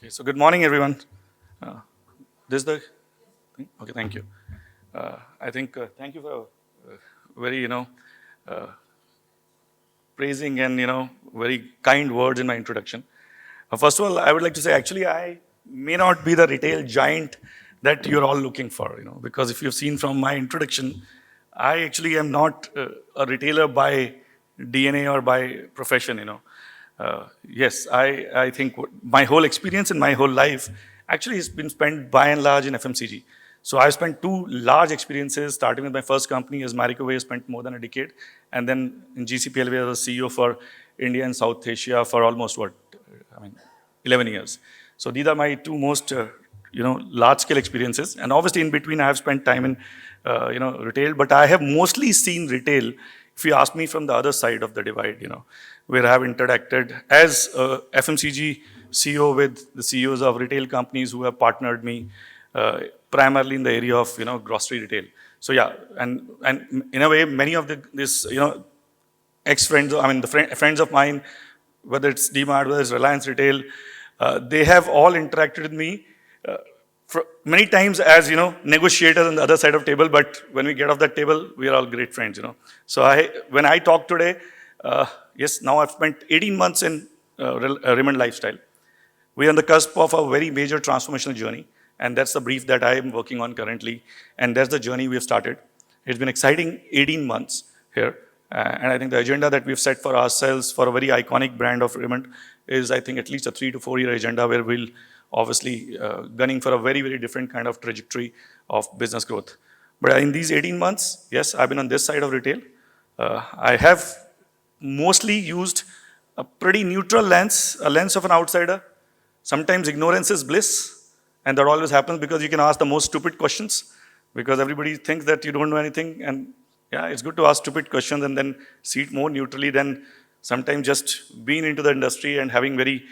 Okay, so good morning, everyone. Uh, this is the thing? Okay, thank you. I think thank you for very uh, praising and very kind words in my introduction. First of all, I would like to say actually I may not be the retail giant that you're all looking for, because if you've seen from my introduction, I actually am not a retailer by DNA or by profession. Yes, I think my whole experience in my whole life actually has been spent by and large in FMCG. So I've spent two large experiences, starting with my first company as Marico, where I spent more than a decade, and then in GCPL, where I was CEO for India and South Asia for almost 11 years. So these are my two most, large scale experiences. And obviously in between, I have spent time in, retail, but I have mostly seen retail, if you ask me, from the other side of the divide, where I have interacted as a FMCG CEO with the CEOs of retail companies who have partnered me, primarily in the area of, grocery retail. So yeah, and in a way, many of this, ex-friends, the friends of mine, whether it's DMart, whether it's Reliance Retail, they have all interacted with me many times as, negotiators on the other side of table, but when we get off that table, we are all great friends, So when I talk today, yes, now I've spent 18 months in Raymond Lifestyle. We are on the cusp of a very major transformational journey, and that's the brief that I am working on currently, and that's the journey we have started. It's been exciting 18 months here, and I think the agenda that we've set for ourselves for a very iconic brand of Raymond is, I think, at least a 3 to 4 year agenda where we'll obviously gunning for a very, very different kind of trajectory of business growth. But in these 18 months, yes, I've been on this side of retail. I have mostly used a pretty neutral lens, a lens of an outsider. Sometimes ignorance is bliss, and that always happens because you can ask the most stupid questions because everybody thinks that you don't know anything. And yeah, it's good to ask stupid questions and then see it more neutrally than sometimes just being into the industry and having very,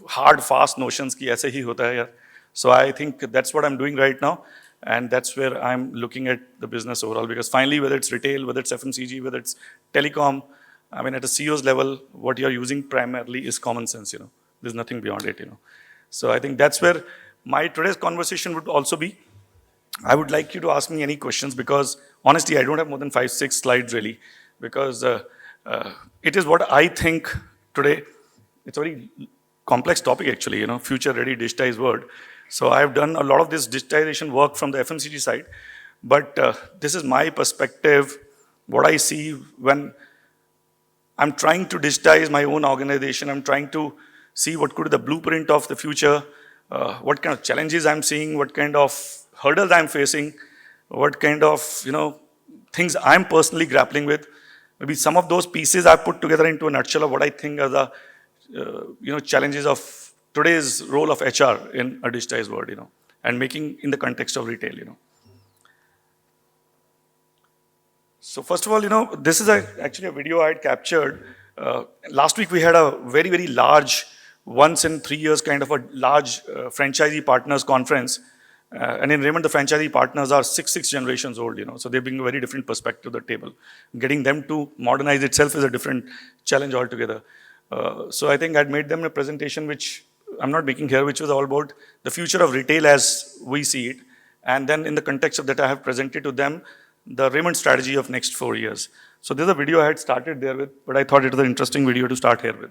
hard, fast notions ki aise hi hota hai yaar. So I think that's what I'm doing right now. And that's where I'm looking at the business overall, because finally, whether it's retail, whether it's FMCG, whether it's telecom, at a CEO's level, what you're using primarily is common sense, There's nothing beyond it, So I think that's where my today's conversation would also be. I would like you to ask me any questions because honestly, I don't have more than 5, 6 slides really, because it is what I think today. It's a very complex topic actually, future ready digitized world. So I've done a lot of this digitization work from the FMCG side, but this is my perspective, what I see when I'm trying to digitize my own organization. I'm trying to see what could be the blueprint of the future, what kind of challenges I'm seeing, what kind of hurdles I'm facing, what kind of, things I'm personally grappling with. Maybe some of those pieces I put together into a nutshell of what I think are the, challenges of today's role of HR in a digitized world, and making in the context of retail, So first of all, this is actually a video I had captured. Last week we had a very, very large, once in 3 years kind of a large franchisee partners conference. And in Raymond, the franchisee partners are six generations old, So they bring a very different perspective to the table. Getting them to modernize itself is a different challenge altogether. So I think I'd made them a presentation, which I'm not making here, which was all about the future of retail as we see it. And then in the context of that, I have presented to them the Raymond strategy of next 4 years. So this is a video I had started there with, but I thought it was an interesting video to start here with.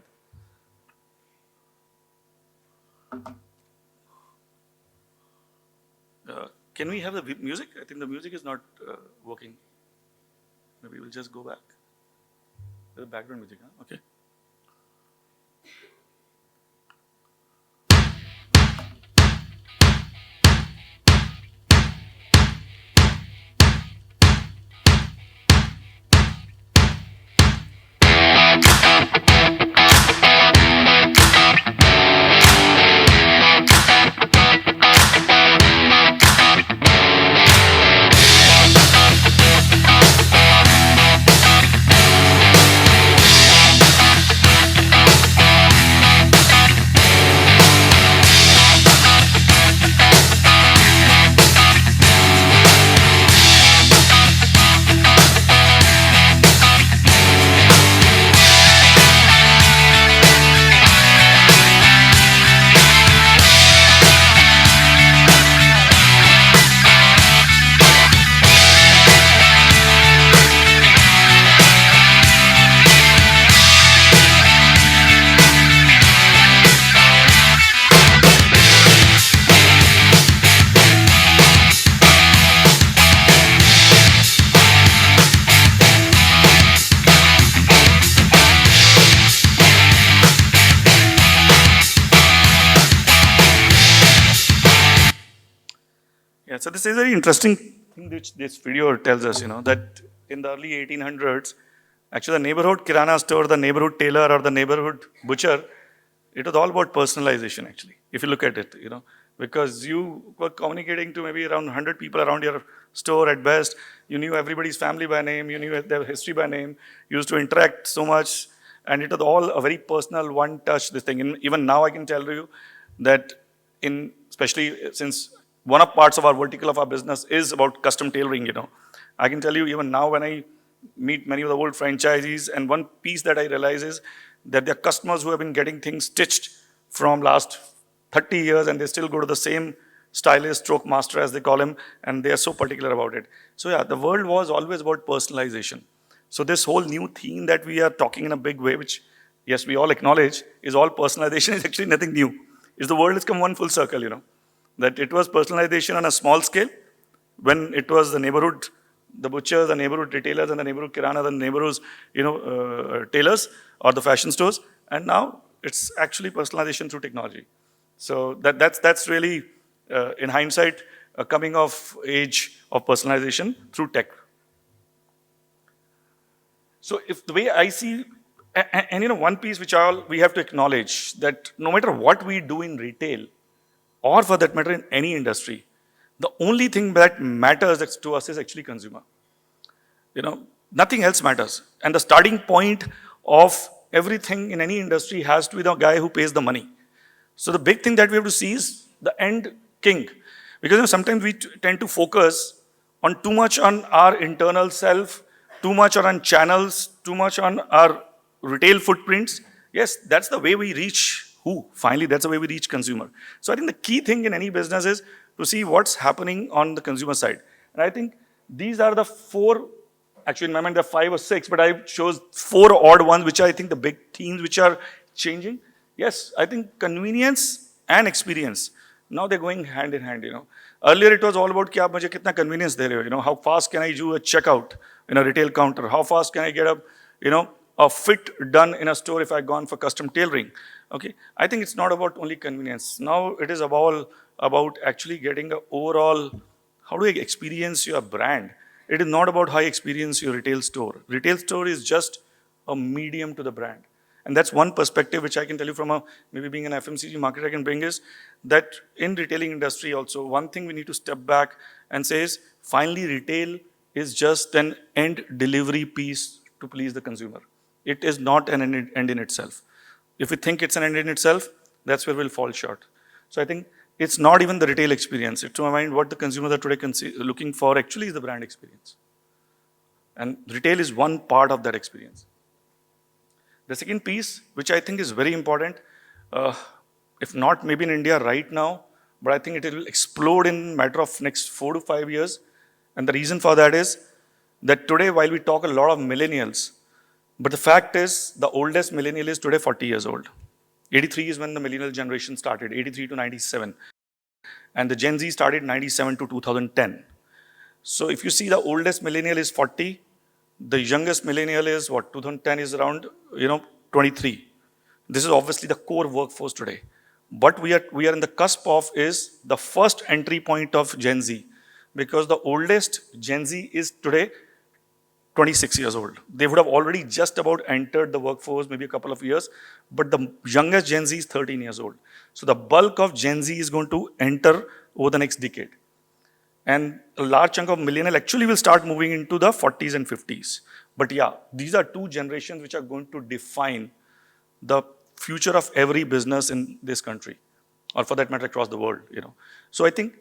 Can we have the music? I think the music is not working. Maybe we'll just go back. The background music, huh? Okay. So this is a very interesting thing which this video tells us, that in the early 1800s, actually the neighborhood kirana store, the neighborhood tailor or the neighborhood butcher, it was all about personalization actually, if you look at it, because you were communicating to maybe around 100 people around your store at best. You knew everybody's family by name, you knew their history by name, you used to interact so much, and it was all a very personal, one touch, this thing. And even now I can tell you that especially since one of parts of our vertical of our business is about custom tailoring, I can tell you even now when I meet many of the old franchisees, and one piece that I realize is that there are customers who have been getting things stitched from last 30 years and they still go to the same stylist, stroke master as they call him, and they are so particular about it. So yeah, the world was always about personalization. So this whole new theme that we are talking in a big way, which yes, we all acknowledge is all personalization, is actually nothing new. Is the world has come one full circle, that it was personalization on a small scale when it was the neighborhood, the butchers, the neighborhood retailers, and the neighborhood kirana, the neighborhoods, tailors or the fashion stores, and now it's actually personalization through technology. So that's really, in hindsight, a coming of age of personalization through tech. So if the way I see, and one piece which we have to acknowledge that no matter what we do in retail, or for that matter in any industry, the only thing that matters to us is actually consumer. Nothing else matters. And the starting point of everything in any industry has to be the guy who pays the money. So the big thing that we have to see is the end king. Because sometimes we tend to focus on too much on our internal self, too much on channels, too much on our retail footprints. Yes, that's the way we reach who? Finally, that's the way we reach consumer. So I think the key thing in any business is to see what's happening on the consumer side. And I think these are the four, actually in my mind there are 5 or 6, but I chose 4 odd ones, which I think the big themes which are changing. Yes, I think convenience and experience, now they're going hand in hand, Earlier it was all about कि आप मुझे कितना convenience दे रहे हो, how fast can I do a checkout in a retail counter, how fast can I get a fit done in a store if I've gone for custom tailoring. Okay, I think it's not about only convenience. Now it is about actually getting an overall, how do I experience your brand? It is not about how I experience your retail store. Retail store is just a medium to the brand. And that's one perspective which I can tell you from maybe being an FMCG marketer I can bring is that in retailing industry also, one thing we need to step back and say is, finally retail is just an end delivery piece to please the consumer. It is not an end in itself. If we think it's an end in itself, that's where we'll fall short. So I think it's not even the retail experience. It's to my mind what the consumers are today looking for actually is the brand experience. And retail is one part of that experience. The second piece, which I think is very important, if not maybe in India right now, but I think it will explode in a matter of next 4 to 5 years. And the reason for that is that today, while we talk a lot of millennials, but the fact is the oldest millennial is today 40 years old. 83 is when the millennial generation started, 83 to 97. And the Gen Z started 97 to 2010. So if you see the oldest millennial is 40, the youngest millennial is what, 2010 is around, 23. This is obviously the core workforce today. But we are in the cusp of is the first entry point of Gen Z, because the oldest Gen Z is today 26 years old. They would have already just about entered the workforce, maybe a couple of years, but the youngest Gen Z is 13 years old. So the bulk of Gen Z is going to enter over the next decade. And a large chunk of millennial actually will start moving into the 40s and 50s. But yeah, these are 2 generations which are going to define the future of every business in this country, or for that matter across the world. So I think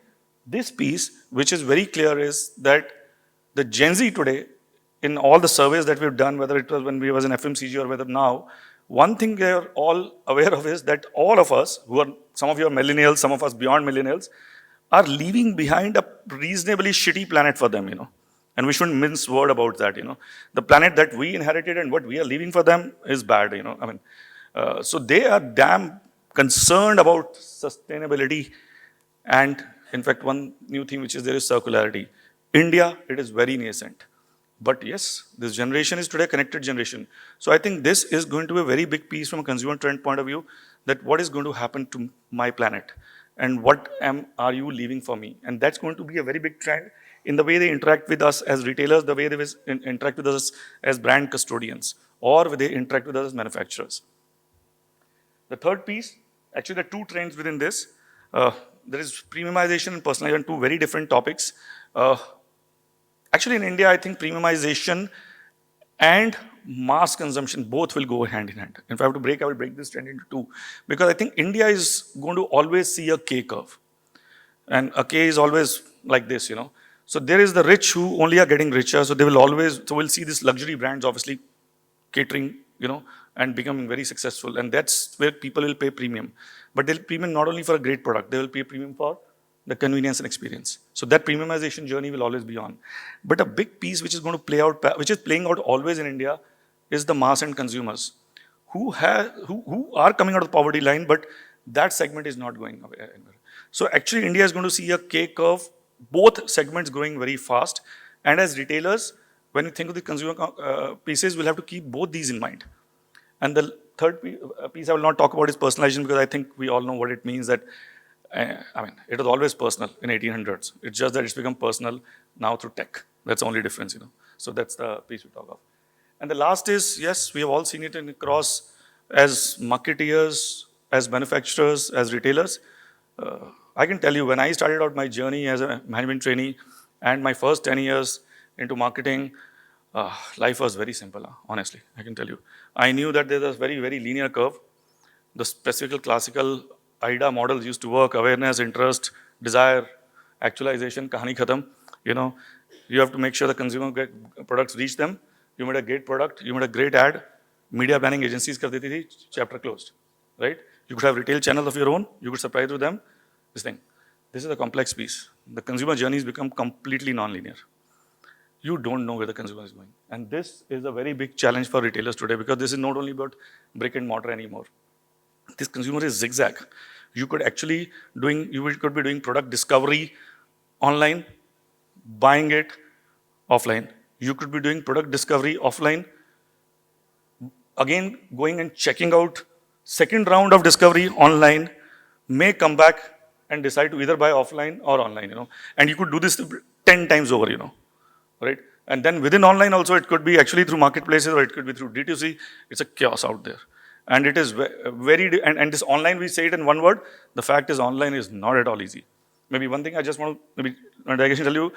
this piece, which is very clear, is that the Gen Z today, in all the surveys that we've done, whether it was when we was in FMCG or whether now, one thing they are all aware of is that all of us, some of you are millennials, some of us beyond millennials, are leaving behind a reasonably shitty planet for them, And we shouldn't mince word about that, The planet that we inherited and what we are leaving for them is bad, So they are damn concerned about sustainability. And in fact, one new thing which is there is circularity. India, it is very nascent. But yes, this generation is today a connected generation. So I think this is going to be a very big piece from a consumer trend point of view, that what is going to happen to my planet. and are you leaving for me? And that's going to be a very big trend in the way they interact with us as retailers, the way they interact with us as brand custodians, or they interact with us as manufacturers. The third piece, actually there are two trends within this. There is premiumization and personalization, two very different topics. Actually in India, I think premiumization and mass consumption both will go hand in hand. If I have to break, I will break this trend into two. Because I think India is going to always see a K curve. And a K is always like this, you know. So there is the rich who only are getting richer. So they will always, so we'll see these luxury brands obviously catering, you know, and becoming very successful. And that's where people will pay premium. But they'll premium not only for a great product, they will pay premium for the convenience and experience. So that premiumization journey will always be on. But a big piece which is going to play out, which is playing out always in India, is the mass end consumers who are coming out of the poverty line, but that segment is not going away anywhere. So actually India is going to see a K curve, both segments growing very fast. And as retailers, when you think of the consumer pieces, we'll have to keep both these in mind. And the third piece I will not talk about is personalization, because I think we all know what it means that, I mean, it was always personal in 1800s. It's just that it's become personal now through tech. That's the only difference, you know. So that's the piece we talk of. And the last is, yes, we have all seen it across as marketeers, as manufacturers, as retailers. I can tell you, when I started out my journey as a management trainee and my first 10 years into marketing, life was very simple, honestly, I can tell you. I knew that there's a very, very linear curve. The specific classical AIDA models used to work: awareness, interest, desire, actualization, kahani khatam. You know, you have to make sure the consumer products reach them. You made a great product, you made a great ad, media planning agencies kar deti thi, chapter closed, right? You could have retail channels of your own, you could supply to them, this thing. This is a complex piece. The consumer journeys become completely non-linear. You don't know where the consumer is going. And this is a very big challenge for retailers today, because this is not only about brick and mortar anymore. This consumer is zigzag. You could actually could be doing product discovery online, buying it offline. You could be doing product discovery offline, again going and checking out second round of discovery online, may come back and decide to either buy offline or online, you know. And you could do this 10 times over, you know, right? And then within online also, it could be actually through marketplaces, or it could be through D2C. It's a chaos out there. And it is very, and this online, we say it in one word, the fact is online is not at all easy. Maybe one thing I just want to tell you,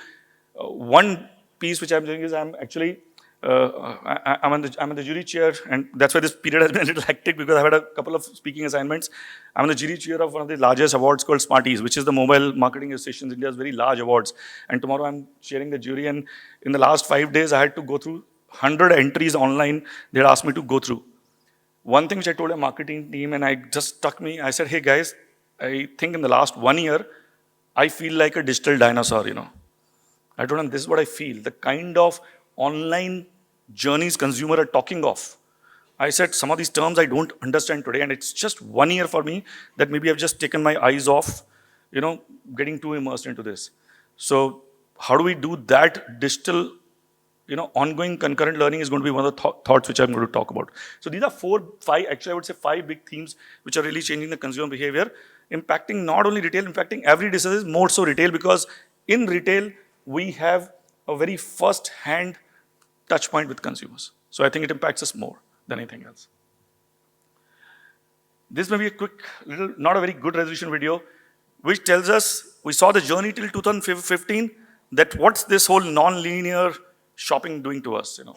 one piece which I'm doing is I'm actually, I'm on the jury chair, and that's why this period has been a little hectic, because I've had a couple of speaking assignments. I'm on the jury chair of one of the largest awards called Smarties, which is the Mobile Marketing Association India's very large awards. And tomorrow I'm chairing the jury, and in the last 5 days, I had to go through 100 entries online they had asked me to go through. One thing which I told a marketing team, and I just stuck me, I said, hey guys, I think in the last 1 year, I feel like a digital dinosaur, you know. I told them, this is what I feel, the kind of online journeys consumer are talking of. I said, some of these terms I don't understand today, and it's just 1 year for me that maybe I've just taken my eyes off, you know, getting too immersed into this. So how do we do that digital, you know, ongoing concurrent learning is going to be one of the thoughts which I'm going to talk about. So these are 4, 5, actually I would say 5 big themes which are really changing the consumer behavior, impacting not only retail, impacting every decision, more so retail, because in retail, we have a very first-hand touch point with consumers. So I think it impacts us more than anything else. This may be a quick, little, not a very good resolution video, which tells us, we saw the journey till 2015, that what's this whole non-linear shopping doing to us, you know.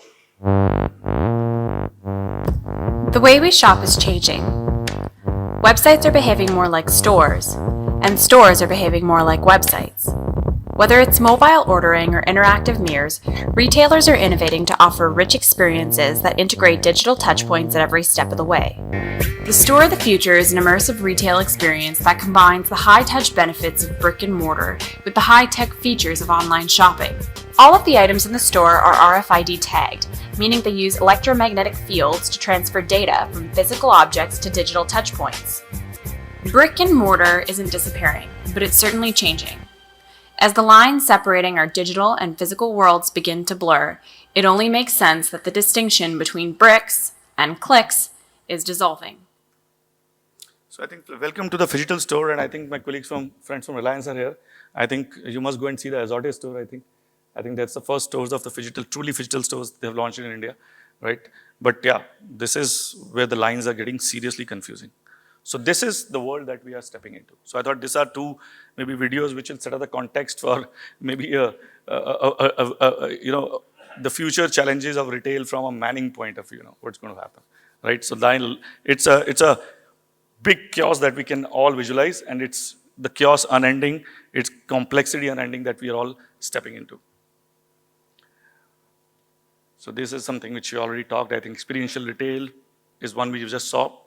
The way we shop is changing. Websites are behaving more like stores, and stores are behaving more like websites. Whether it's mobile ordering or interactive mirrors, retailers are innovating to offer rich experiences that integrate digital touchpoints at every step of the way. The store of the future is an immersive retail experience that combines the high-touch benefits of brick and mortar with the high-tech features of online shopping. All of the items in the store are RFID tagged, meaning they use electromagnetic fields to transfer data from physical objects to digital touchpoints. Brick and mortar isn't disappearing, but it's certainly changing. As the lines separating our digital and physical worlds begin to blur, it only makes sense that the distinction between bricks and clicks is dissolving. So I think welcome to the phygital store, and I think my colleagues friends from Reliance are here. I think you must go and see the Azorte store. I think that's the first stores of the truly phygital stores they have launched in India, right? But yeah, this is where the lines are getting seriously confusing. So this is the world that we are stepping into. So I thought these are two maybe videos which will set up the context for maybe the future challenges of retail from a manning point of view. What's going to happen, right? So it's a big chaos that we can all visualize, and it's the chaos unending, it's complexity unending that we are all stepping into. So this is something which you already talked. I think experiential retail is one we just saw.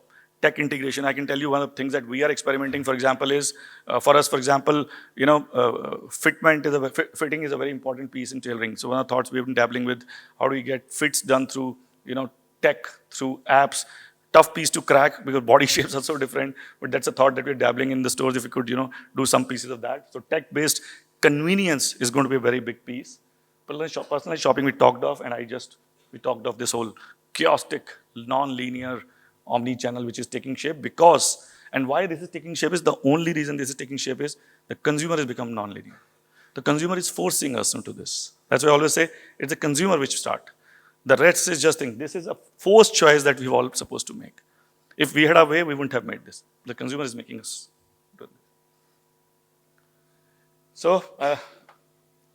Tech integration, I can tell you one of the things that we are experimenting, for example, is for us, for example, fitting is a very important piece in tailoring. So one of the thoughts we've been dabbling with, how do we get fits done through, tech, through apps. Tough piece to crack because body shapes are so different, but that's a thought that we're dabbling in the stores if we could, do some pieces of that. So tech-based convenience is going to be a very big piece. Personalized shopping we talked of, and we talked of this whole chaotic, non-linear omni-channel which is taking shape because, and why this is taking shape is the only reason this is taking shape is the consumer has become non-linear. The consumer is forcing us into this. That's why I always say it's the consumer which start. The rest is just thing. This is a forced choice that we've all supposed to make. If we had our way, we wouldn't have made this. The consumer is making us do this. So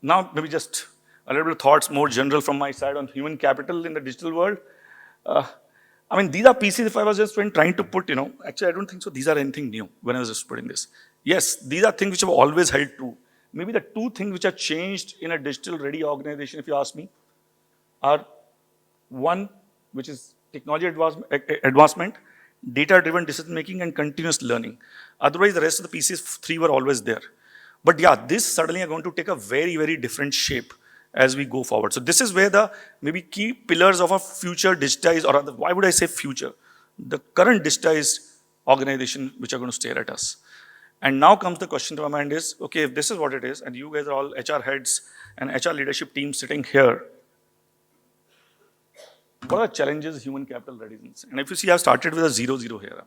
now maybe just a little bit of thoughts more general from my side on human capital in the digital world. These are pieces if I was just trying to put, actually I don't think so these are anything new when I was just putting this. Yes, these are things which have always held true. Maybe the two things which have changed in a digital ready organization, if you ask me, are one, which is technology advancement, data-driven decision-making, and continuous learning. Otherwise, the rest of the pieces, three were always there. But yeah, this suddenly are going to take a very, very different shape as we go forward. So this is where the maybe key pillars of a future digitized, or rather, why would I say future? The current digitized organization which are going to stare at us. And now comes the question to my mind is, okay, if this is what it is, and you guys are all HR heads and HR leadership team sitting here, what are challenges human capital readiness? And if you see, I've started with a 0-0 here.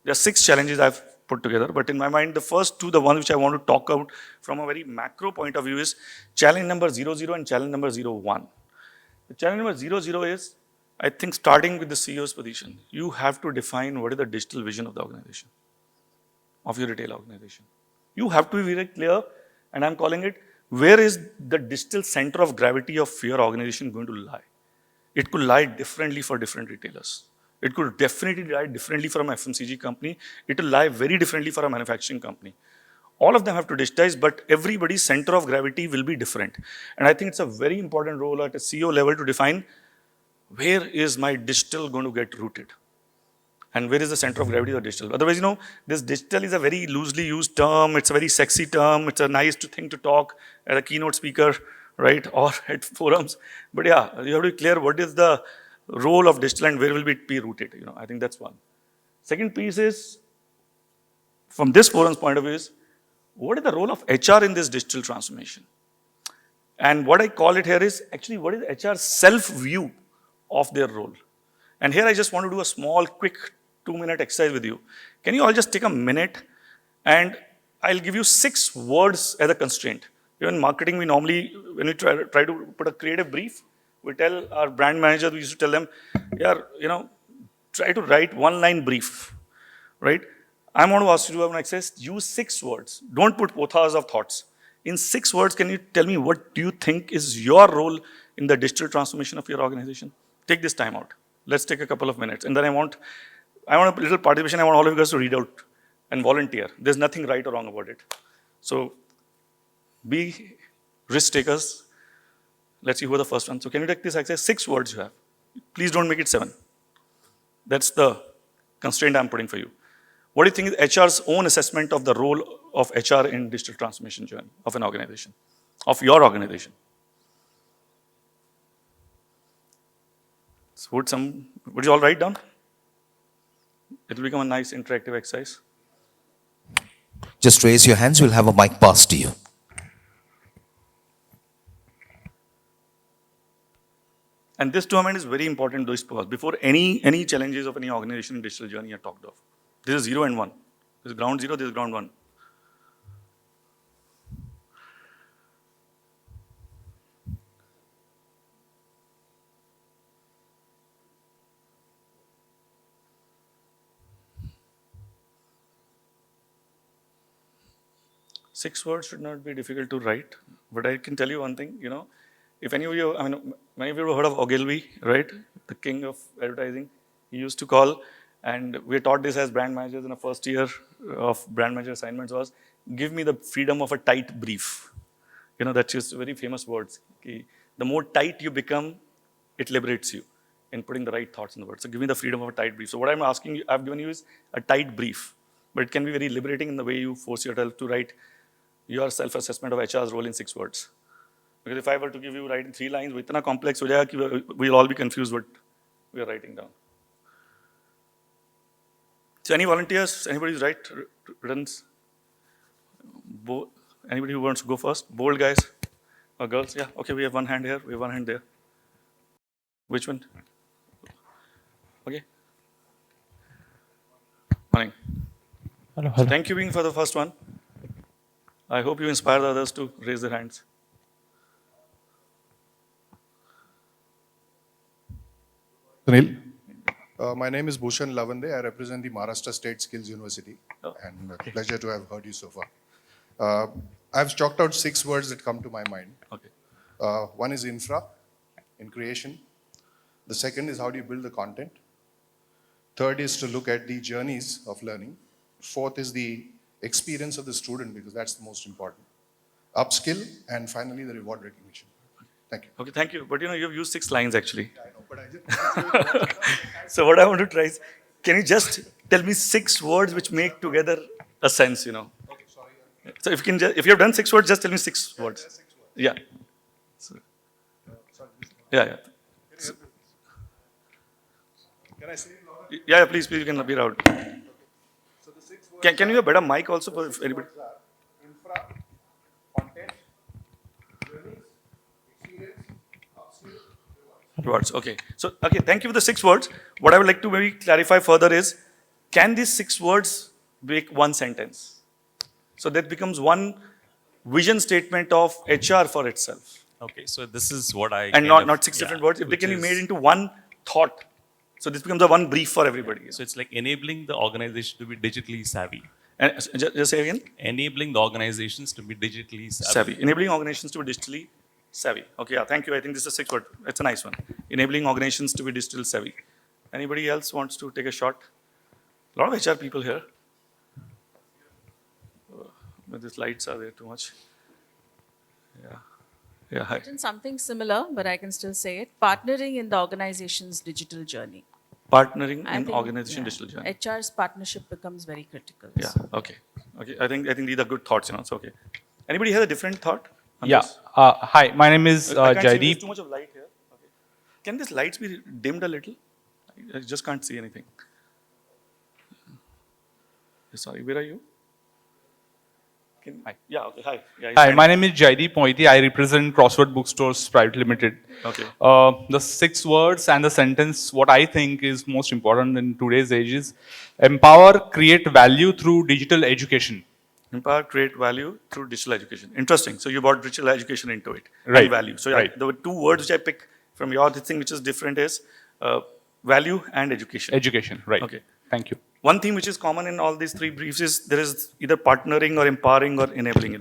There are 6 challenges I've put together, but in my mind, the first two, the ones which I want to talk out from a very macro point of view is challenge number 0-0 and challenge number 0-1. The challenge number 0-0 is, I think starting with the CEO's position, you have to define what is the digital vision of the organization, of your retail organization. You have to be very clear, and I'm calling it, where is the digital center of gravity of your organization going to lie? It could lie differently for different retailers. It could definitely lie differently for an FMCG company. It will lie very differently for a manufacturing company. All of them have to digitize, but everybody's center of gravity will be different. And I think it's a very important role at a CEO level to define where is my digital going to get rooted and where is the center of gravity of digital. Otherwise, this digital is a very loosely used term. It's a very sexy term. It's a nice thing to talk at a keynote speaker, right, or at forums. But yeah, you have to be clear what is the role of digital and where will it be rooted. I think that's one. Second piece is, from this forum's point of view, is what is the role of HR in this digital transformation? And what I call it here is actually what is HR's self-view of their role? And here I just want to do a small, quick 2-minute exercise with you. Can you all just take a minute and I'll give you 6 words as a constraint. Even marketing, we normally, when we try to put a creative brief, we tell our brand manager, we used to tell them, yeah, try to write 1-line brief, right? I want to ask you to have an exercise, use 6 words. Don't put pothas of thoughts. In 6 words, can you tell me what do you think is your role in the digital transformation of your organization? Take this time out. Let's take a couple of minutes. And then I want a little participation. I want all of you guys to read out and volunteer. There's nothing right or wrong about it. So be risk takers. Let's see who are the first one. So can you take this exercise? 6 words you have. Please don't make it 7. That's the constraint I'm putting for you. What do you think is HR's own assessment of the role of HR in digital transformation journey of an organization, of your organization? So would you all write down? It will become a nice interactive exercise. Just raise your hands, we'll have a mic passed to you. And this tournament is very important, before any challenges of any organization in digital journey are talked of. This is 0 and 1. This is ground 0, this is ground 1. Six words should not be difficult to write, but I can tell you one thing, if any of you, many of you have heard of Ogilvy, right? The king of advertising. He used to call, and we taught this as brand managers in the first year of brand manager assignments was, give me the freedom of a tight brief. That's just very famous words. Okay. The more tight you become, it liberates you in putting the right thoughts in the words. So give me the freedom of a tight brief. So what I'm asking you, I've given you is a tight brief, but it can be very liberating in the way you force yourself to write your self-assessment of HR's role in 6 words. Because if I were to give you write in 3 lines, वो इतना complex हो जाएगा कि we'll all be confused what we are writing down. So any volunteers? Anybody's written? Anybody who wants to go first? Bold guys or girls? Yeah. Okay, we have one hand here. We have one hand there. Which one? Okay. Morning. Hello. So thank you being for the first one. I hope you inspire the others to raise their hands. Sunil. My name is Bhushan Lavande. I represent the Maharashtra State Skills University. Oh, and pleasure to have heard you so far. I've chalked out 6 words that come to my mind. Okay. One is infra, in creation. The second is how do you build the content. Third is to look at the journeys of learning. Fourth is the experience of the student, because that's the most important. Upskill, and finally the reward recognition. Thank you. Okay, thank you. But you've used 6 lines actually. I know, but I just So what I want to try is, can you just tell me 6 words which make together a sense, Okay, sorry. So if you have done 6 words, just tell me 6 words. 6 words. Yeah. So, Sorry. yeah. Can I say it louder? Yeah, please, you can be loud. So the 6 words Can you have a better mic also for if anybody? are infra, content, journeys, experience, upskill, Words. Okay. So, thank you for the 6 words. What I would like to maybe clarify further is, can these 6 words make one sentence? So that becomes one vision statement of HR for itself. Okay, so this is what I And not 6 different words. If they which can be is- made into one thought. So this becomes a one brief for everybody. So it's like enabling the organization to be digitally savvy. And just say again. Enabling the organizations to be digitally savvy. Savvy. Enabling organizations to be digitally savvy. Okay, yeah, thank you. I think this is a 6 word. It's a nice one. Enabling organizations to be digital savvy. Anybody else wants to take a shot? A lot of HR people here. But these lights are there too much. Yeah. Yeah, hi. Written something similar, but I can still say it. Partnering in the organization's digital journey. Partnering I in think, organization yeah, digital journey. HR's partnership becomes very critical. Yeah, okay. I think these are good thoughts, So okay. Anybody has a different thought? on Yeah. this? Hi, my name is I can't see, there's Jaideep. too much of light here. Okay. Can these lights be dimmed a little? I just can't see anything. Sorry, where are you? Hi. Yeah, okay, hi. Yeah, Hi, my name is Jaideep Moiti. I represent Crossword Bookstores Private Limited. Okay. The 6 words and the sentence, what I think is most important in today's age is empower, create value through digital education. Empower, create value through digital education. Interesting. So you brought digital education into it. Right. And value. So Right. the 2 words which I pick from your thing which is different is value and education. Education, right. Okay. Thank you. One theme which is common in all these 3 briefs is there is either partnering or empowering or enabling,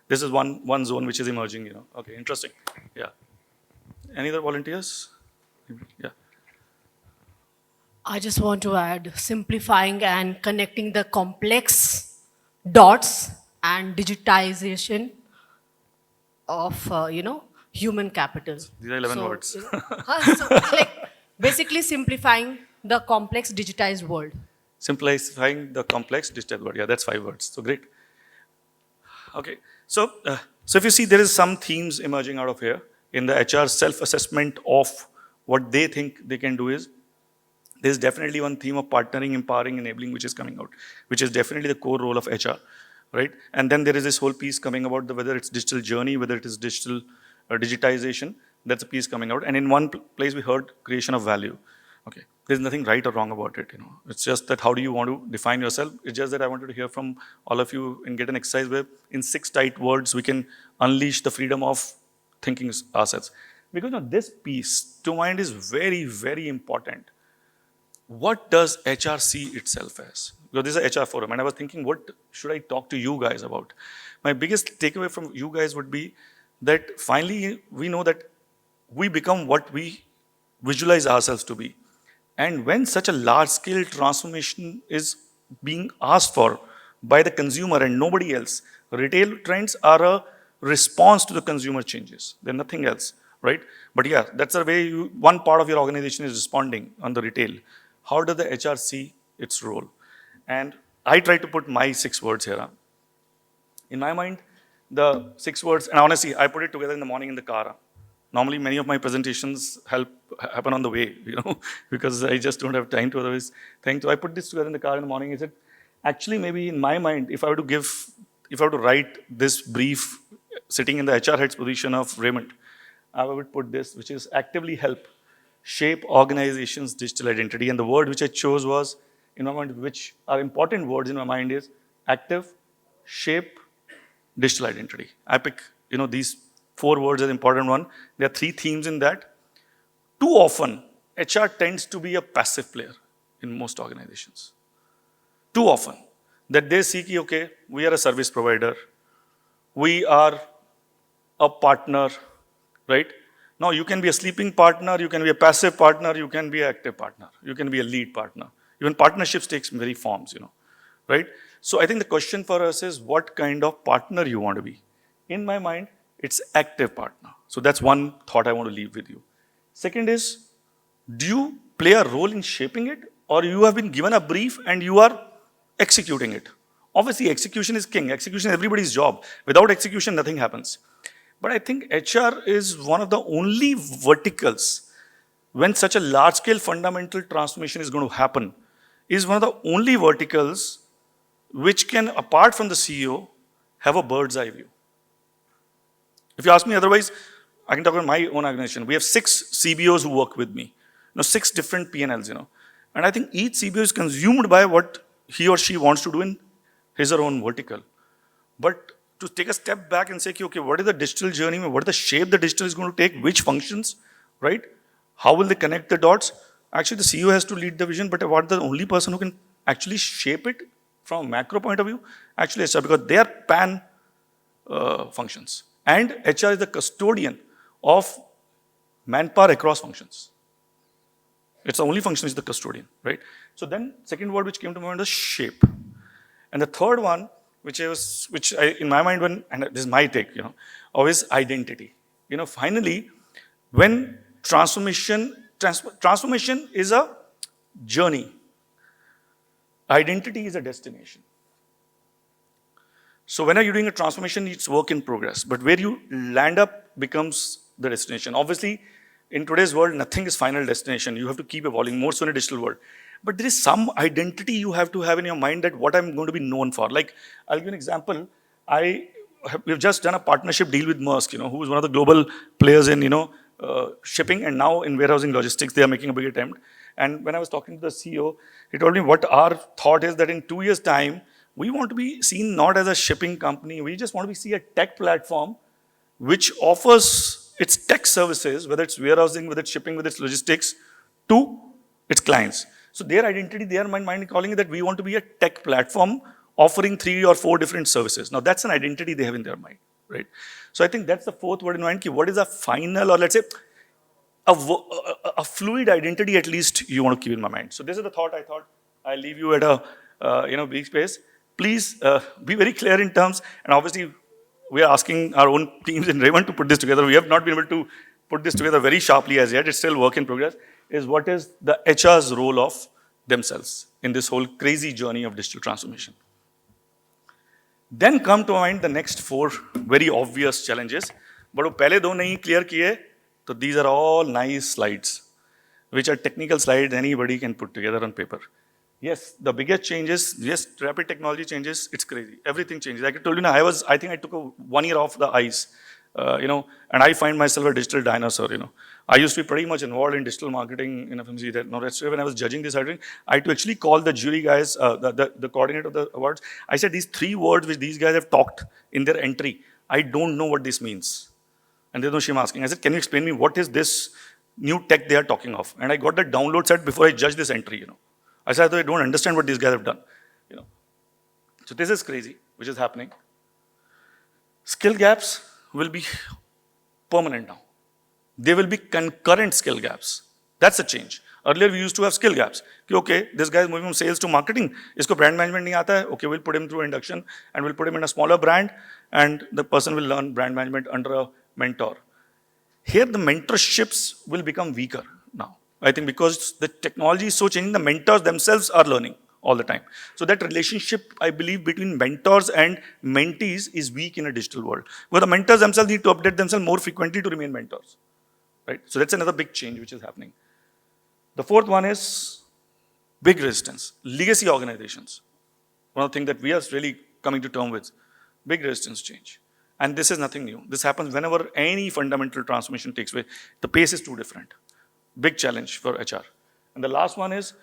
This is one zone which is emerging, Okay, interesting. Yeah. Any other volunteers? Yeah. I just want to add simplifying and connecting the complex dots and digitization of, human capital. These are 11 words. So, like, basically simplifying the complex digitized world. Simplifying the complex digital world. Yeah, that's 5 words. So great. Okay. So if you see, there is some themes emerging out of here in the HR self-assessment of what they think they can do is, there's definitely one theme of partnering, empowering, enabling, which is coming out, which is definitely the core role of HR, right? And then there is this whole piece coming about whether it's digital journey, whether it is digital digitization, that's a piece coming out. And in one place we heard creation of value. Okay, there's nothing right or wrong about it, It's just that how do you want to define yourself? It's just that I wanted to hear from all of you and get an exercise where in 6 tight words we can unleash the freedom of thinking ourselves. Because this piece to mind is very, very important. What does HR see itself as? Because this is a HR forum, and I was thinking, what should I talk to you guys about? My biggest takeaway from you guys would be that finally we know that we become what we visualize ourselves to be. And when such a large-scale transformation is being asked for by the consumer and nobody else, retail trends are a response to the consumer changes. They're nothing else, right? But yeah, that's the way one part of your organization is responding on the retail. How does the HR see its role? And I try to put my 6 words here. In my mind, the 6 words, and honestly, I put it together in the morning in the car. Normally, many of my presentations happen on the way, because I just don't have time to otherwise think. So I put this together in the car in the morning. Is it actually maybe in my mind, if I were to write this brief sitting in the HR head's position of Raymond, I would put this, which is actively help shape organizations' digital identity. And the word which I chose was, in my mind, which are important words in my mind is active, shape, digital identity. I pick, these 4 words as important one. There are 3 themes in that. Too often, HR tends to be a passive player in most organizations. Too often. That they see, okay, we are a service provider. We are a partner, right? Now, you can be a sleeping partner, you can be a passive partner, you can be an active partner, you can be a lead partner. Even partnerships takes many forms, right? So I think the question for us is what kind of partner you want to be. In my mind, it's active partner. So that's one thought I want to leave with you. Second is, do you play a role in shaping it, or you have been given a brief and you are executing it? Obviously, execution is king. Execution is everybody's job. Without execution, nothing happens. But I think HR is one of the only verticals, when such a large-scale fundamental transformation is going to happen, is one of the only verticals which can, apart from the CEO, have a bird's eye view. If you ask me otherwise, I can talk about my own organization. We have 6 CBOs who work with me, 6 different P&Ls, And I think each CBO is consumed by what he or she wants to do in his or own vertical. But to take a step back and say, okay, what is the digital journey? What is the shape the digital is going to take? Which functions, right? How will they connect the dots? Actually, the CEO has to lead the vision, but what the only person who can actually shape it from a macro point of view? Actually, HR, because they are pan functions. And HR is the custodian of manpower across functions. It's the only function is the custodian, right? So then, second word which came to mind was shape. And the third one, which in my mind, and this is my take, always identity. Finally, when transformation is a journey, identity is a destination. So when you're doing a transformation, it's work in progress. But where you land up becomes the destination. Obviously, in today's world, nothing is final destination. You have to keep evolving, more so in a digital world. But there is some identity you have to have in your mind that what I'm going to be known for. Like, I'll give you an example. We've just done a partnership deal with Maersk, who is one of the global players in, shipping, and now in warehousing logistics, they are making a big attempt. And when I was talking to the CEO, he told me what our thought is that in 2 years' time, we want to be seen not as a shipping company. We just want to see a tech platform which offers its tech services, whether it's warehousing, whether it's shipping, whether it's logistics, to its clients. So their identity, their mind calling it that we want to be a tech platform offering 3 or 4 different services. Now that's an identity they have in their mind, right? So I think that's the 4th word in mind. What is a final, or let's say a fluid identity at least you want to keep in my mind. So this is the thought I thought I'll leave you at a brief space. Please be very clear in terms, and obviously we are asking our own teams in Raymond to put this together. We have not been able to put this together very sharply as yet. It's still work in progress. Is what is the HR's role of themselves in this whole crazy journey of digital transformation. Then come to mind the next 4 very obvious challenges. But wo pehle do nahi clear kiye, so these are all nice slides, which are technical slides anybody can put together on paper. Yes, the biggest changes, yes, rapid technology changes, it's crazy. Everything changes. Like I told you, I think I took 1 year off the ice, and I find myself a digital dinosaur, I used to be pretty much involved in digital marketing in FMCG. That's when I was judging this, I had to actually call the jury guys, the coordinator of the awards. I said, these 3 words which these guys have talked in their entry, I don't know what this means. And there's no shame asking. I said, can you explain me what is this new tech they are talking of? And I got that download set before I judged this entry, I said, I don't understand what these guys have done, So this is crazy, which is happening. Skill gaps will be permanent now. They will be concurrent skill gaps. That's a change. Earlier we used to have skill gaps. Okay, this guy is moving from sales to marketing. Isko brand management nahi aata hai. Okay, we'll put him through induction and we'll put him in a smaller brand and the person will learn brand management under a mentor. Here the mentorships will become weaker now. I think because the technology is so changing, the mentors themselves are learning all the time. So that relationship, I believe, between mentors and mentees is weak in a digital world. Where the mentors themselves need to update themselves more frequently to remain mentors. Right? So that's another big change which is happening. The fourth one is big resistance. Legacy organizations. One of the things that we are really coming to terms with. Big resistance change. And this is nothing new. This happens whenever any fundamental transformation takes place. The pace is too different. Big challenge for HR. And the last one is,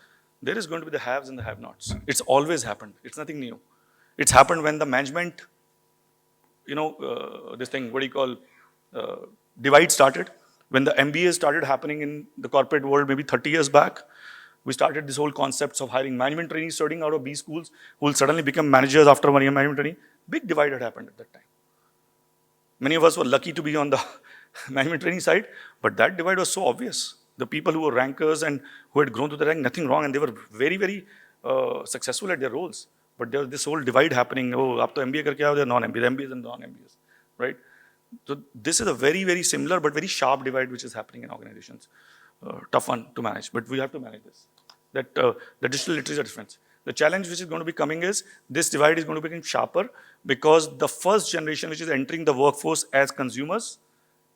there is going to be the haves and the have-nots. It's always happened. It's nothing new. It's happened when the management, this thing, what do you call, divide started. When the MBA started happening in the corporate world maybe 30 years back, we started this whole concepts of hiring management trainees starting out of B schools who will suddenly become managers after 1 year management training. Big divide had happened at that time. Many of us were lucky to be on the management training side, but that divide was so obvious. The people who were rankers and who had grown to the rank, nothing wrong, and they were very, very successful at their roles. But there was this whole divide happening. Oh, aap to MBA karke aao, they're non-MBAs, MBAs and non-MBAs, right? So this is a very, very similar but very sharp divide which is happening in organizations. Tough one to manage, but we have to manage this. That the digital literacy difference. The challenge which is going to be coming is this divide is going to become sharper because the first generation which is entering the workforce as consumers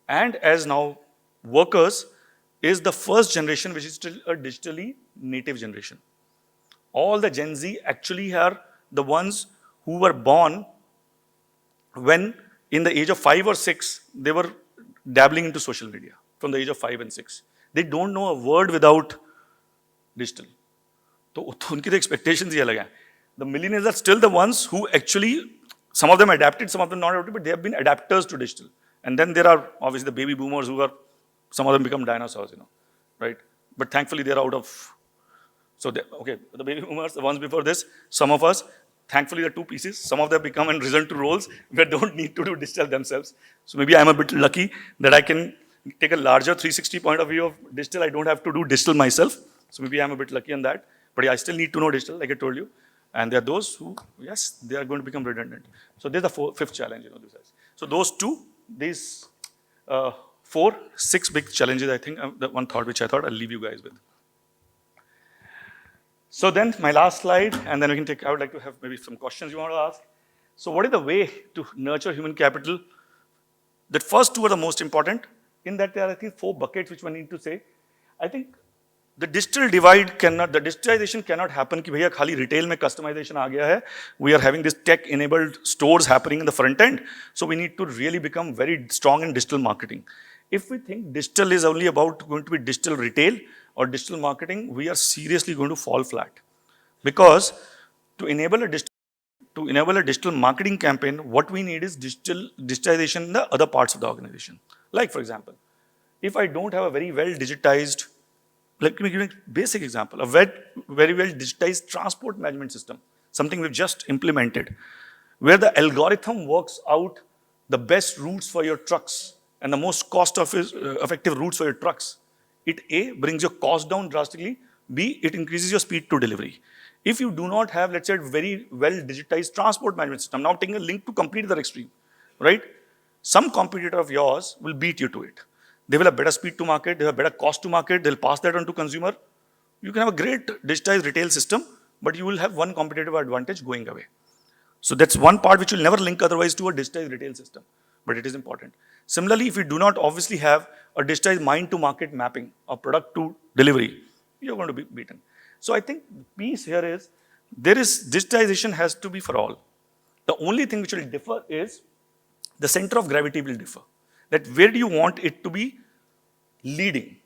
and as now workers is the first generation which is still a digitally native generation. All the Gen Z actually are the ones who were born when in the age of 5 or 6, they were dabbling into social media from the age of 5 and 6. They don't know a word without digital. So unki the expectations hi alag hai. The millennials are still the ones who actually, some of them adapted, some of them not adapted, but they have been adapters to digital. And then there are obviously the baby boomers who are, some of them become dinosaurs, right? But thankfully they're out of, so okay, the baby boomers, the ones before this, some of us, thankfully there are 2 pieces. Some of them become and risen to roles where they don't need to do digital themselves. So maybe I'm a bit lucky that I can take a larger 360 point of view of digital. I don't have to do digital myself. So maybe I'm a bit lucky on that. But I still need to know digital, like I told you. And there are those who, yes, they are going to become redundant. So there's the 5th challenge, So those 2, these 4, 6 big challenges, I think, the one thought which I thought I'll leave you guys with. So then my last slide, and then we can take, I would like to have maybe some questions you want to ask. So what is the way to nurture human capital? The first 2 are the most important. In that there are, I think, 4 buckets which one need to say. I think the digital divide cannot, the digitization cannot happen ki bhaiya khali retail mein customization aa gaya hai. We are having this tech-enabled stores happening in the front end. So we need to really become very strong in digital marketing. If we think digital is only about going to be digital retail or digital marketing, we are seriously going to fall flat. Because to enable a digital marketing campaign, what we need is digitization in the other parts of the organization. Like for example, if I don't have a very well digitized, let me give you a basic example, a very well digitized transport management system, something we've just implemented, where the algorithm works out the best routes for your trucks and the most cost-effective routes for your trucks. It A, brings your cost down drastically, B, it increases your speed to delivery. If you do not have, let's say, a very well digitized transport management system, now taking a link to complete the extreme, right? Some competitor of yours will beat you to it. They will have better speed to market, they have better cost to market, they'll pass that on to consumer. You can have a great digitized retail system, but you will have one competitive advantage going away. So that's one part which will never link otherwise to a digitized retail system, but it is important. Similarly, if you do not obviously have a digitized mind to market mapping or product to delivery, you're going to be beaten. So I think the piece here is, digitization has to be for all. The only thing which will differ is the center of gravity will differ. That where do you want it to be leading.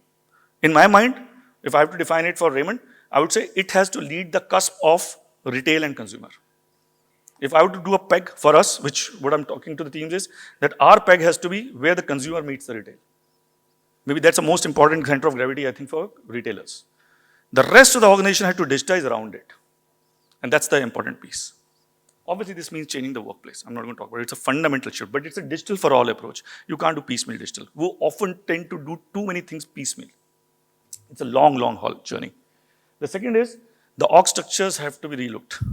In my mind, if I have to define it for Raymond, I would say it has to lead the cusp of retail and consumer. If I were to do a peg for us, which what I'm talking to the teams is, that our peg has to be where the consumer meets the retail. Maybe that's the most important center of gravity, I think, for retailers. The rest of the organization has to digitize around it. And that's the important piece. Obviously, this means changing the workplace. I'm not going to talk about it. It's a fundamental shift, but it's a digital for all approach. You can't do piecemeal digital. We often tend to do too many things piecemeal. It's a long, long haul journey. The second is the org structures have to be relooked.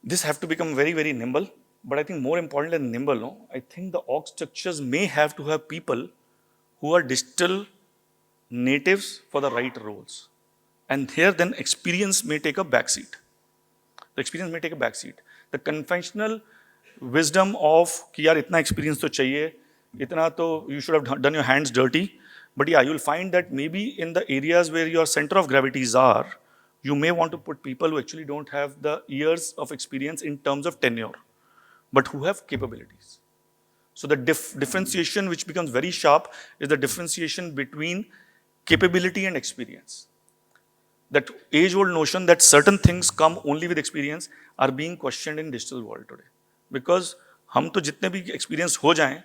This have to become very, very nimble. But I think more important than nimble, no, I think the org structures may have to have people who are digital natives for the right roles. And here then experience may take a backseat. The experience may take a backseat. The conventional wisdom of कि यार इतना experience तो चाहिए, इतना तो you should have done your hands dirty. But yeah, you'll find that maybe in the areas where your center of gravities are, you may want to put people who actually don't have the years of experience in terms of tenure, but who have capabilities. So the differentiation which becomes very sharp is the differentiation between capability and experience. That age-old notion that certain things come only with experience are being questioned in digital world today. Because हम तो जितने भी experience हो जाएं,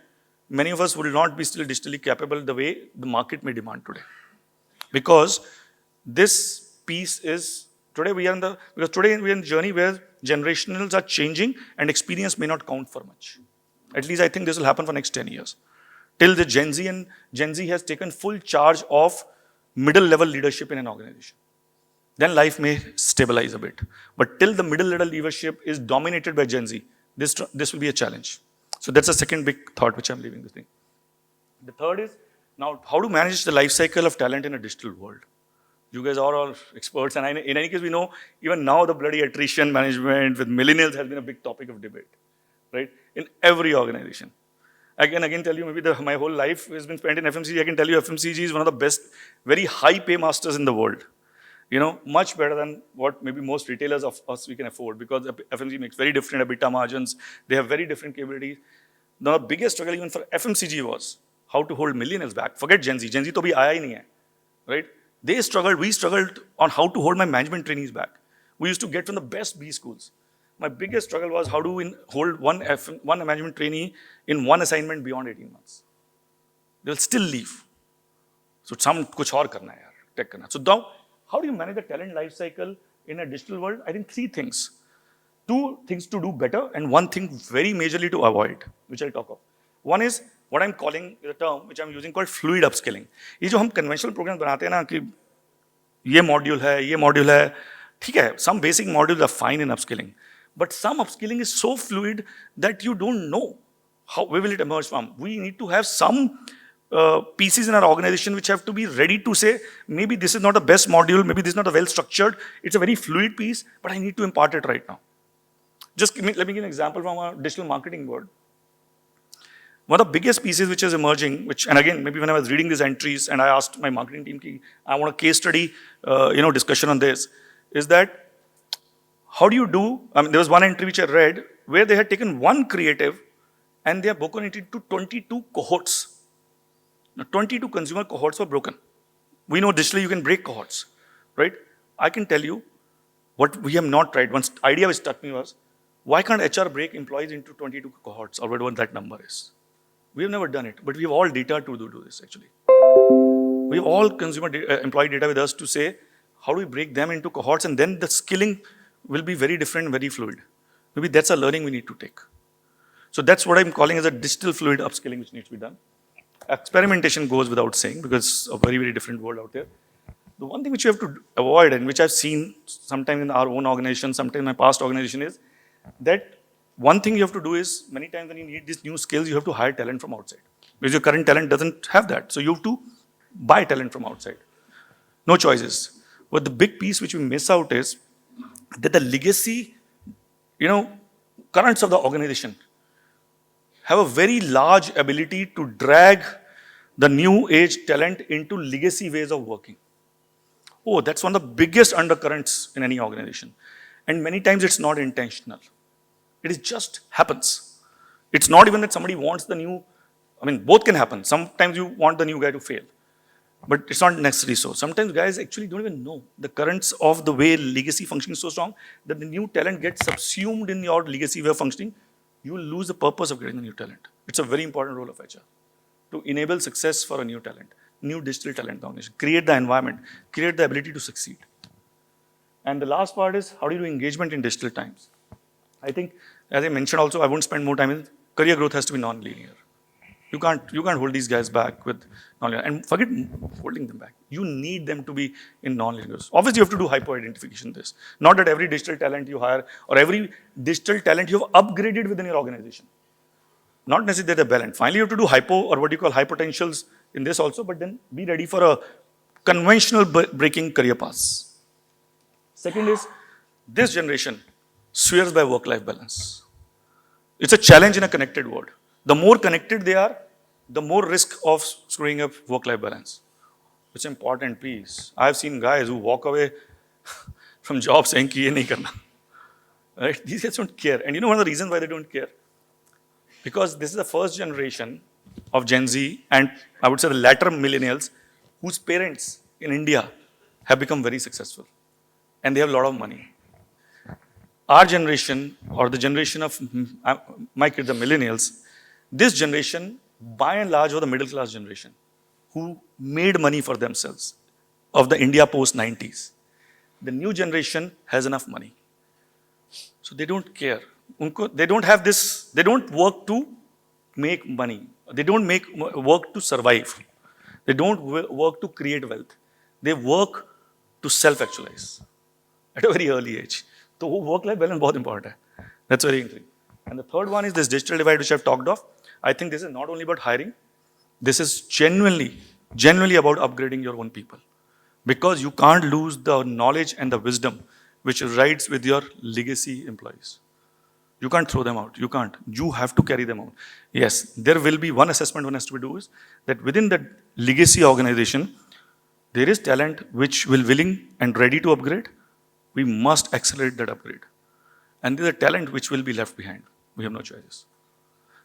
many of us will not be still digitally capable the way the market may demand today. Because this piece is, today we are in the journey where generationals are changing and experience may not count for much. At least I think this will happen for next 10 years. Till the Gen Z and Gen Z has taken full charge of middle level leadership in an organization. Then life may stabilize a bit. But till the middle level leadership is dominated by Gen Z, this will be a challenge. So that's the second big thought which I'm leaving this thing. The third is, now how to manage the life cycle of talent in a digital world. You guys are all experts, and in any case, we know even now the bloody attrition management with millennials has been a big topic of debate, right? In every organization. I can again tell you, maybe my whole life has been spent in FMCG. I can tell you FMCG is one of the best, very high pay masters in the world. You know, much better than what maybe most retailers of us we can afford, because FMCG makes very different EBITDA margins. They have very different capabilities. The biggest struggle even for FMCG was how to hold millennials back. Forget Gen Z. Gen Z to bhi aaya hi nahi hai, right? They struggled, we struggled on how to hold my management trainees back. We used to get from the best B schools. My biggest struggle was how to hold one management trainee in one assignment beyond 18 months. They'll still leave. So some kuch aur karna hai yaar, tech karna. So now, how do you manage the talent life cycle in a digital world? I think three things. Two things to do better and one thing very majorly to avoid, which I'll talk of. One is what I'm calling the term, which I'm using called fluid upskilling. ये जो हम conventional programs बनाते हैं ना कि ये module है, ठीक है, some basic modules are fine in upskilling, but some upskilling is so fluid that you don't know where will it emerge from. We need to have some pieces in our organization which have to be ready to say, maybe this is not the best module, maybe this is not a well structured, it's a very fluid piece, but I need to impart it right now. Just let me give an example from our digital marketing world. One of the biggest pieces which is emerging, and again, maybe when I was reading these entries and I asked my marketing team, I want a case study, discussion on this, is that how do you do, there was one entry which I read where they had taken one creative and they have broken it into 22 cohorts. Now, 22 consumer cohorts were broken. We know digitally you can break cohorts, right? I can tell you what we have not tried. One idea which struck me was, why can't HR break employees into 22 cohorts or whatever that number is? We have never done it, but we have all data to do this actually. We have all consumer employee data with us to say, how do we break them into cohorts, and then the skilling will be very different, very fluid. Maybe that's a learning we need to take. So that's what I'm calling as a digital fluid upskilling which needs to be done. Experimentation goes without saying because it's a very, very different world out there. The one thing which you have to avoid, and which I've seen sometimes in our own organization, sometimes in my past organization, is that one thing you have to do is, many times when you need these new skills, you have to hire talent from outside. Because your current talent doesn't have that. So you have to buy talent from outside. No choices. But the big piece which we miss out is that the legacy, currents of the organization have a very large ability to drag the new age talent into legacy ways of working. Oh, that's one of the biggest undercurrents in any organization. And many times it's not intentional. It just happens. It's not even that somebody wants the new, I mean, both can happen. Sometimes you want the new guy to fail, but it's not necessarily so. Sometimes guys actually don't even know the currents of the way legacy functioning is so strong that the new talent gets subsumed in your legacy way of functioning. You will lose the purpose of getting the new talent. It's a very important role of HR to enable success for a new talent, new digital talent in the organization, create the environment, create the ability to succeed. And the last part is how do you do engagement in digital times? I think, as I mentioned also, I won't spend more time in it. Career growth has to be non-linear. You can't hold these guys back with non-linear. And forget holding them back. You need them to be in non-linear. Obviously, you have to do hyper-identification this. Not that every digital talent you hire or every digital talent you have upgraded within your organization. Not necessarily they're balanced. Finally, you have to do hypo or what you call high potentials in this also, but then be ready for a conventional breaking career paths. Second is, this generation swears by work-life balance. It's a challenge in a connected world. The more connected they are, the more risk of screwing up work-life balance. It's an important piece. I've seen guys who walk away from jobs saying ki ye nahi karna. Right? These guys don't care. And you know one of the reasons why they don't care? Because this is the first generation of Gen Z and I would say the latter millennials whose parents in India have become very successful and they have a lot of money. Our generation or the generation of my kids, the millennials, this generation by and large was the middle class generation who made money for themselves of the India post 90s. The new generation has enough money. So they don't care. They don't have this, they don't work to make money. They don't work to survive. They don't work to create wealth. They work to self-actualize at a very early age. So work-life balance is very important. That's very interesting. And the third one is this digital divide which I've talked of. I think this is not only about hiring. This is genuinely about upgrading your own people. Because you can't lose the knowledge and the wisdom which resides with your legacy employees. You can't throw them out. You can't. You have to carry them out. Yes, there will be one assessment one has to be do is that within the legacy organization, there is talent which will willing and ready to upgrade. We must accelerate that upgrade. And there's a talent which will be left behind. We have no choices.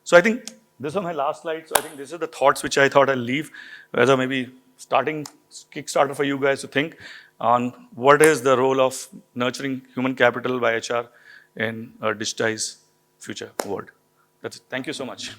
So I think this is my last slide. So I think this is the thoughts which I thought I'll leave as a maybe starting kickstarter for you guys to think on what is the role of nurturing human capital by HR in a digitized future world. That's it. Thank you so much.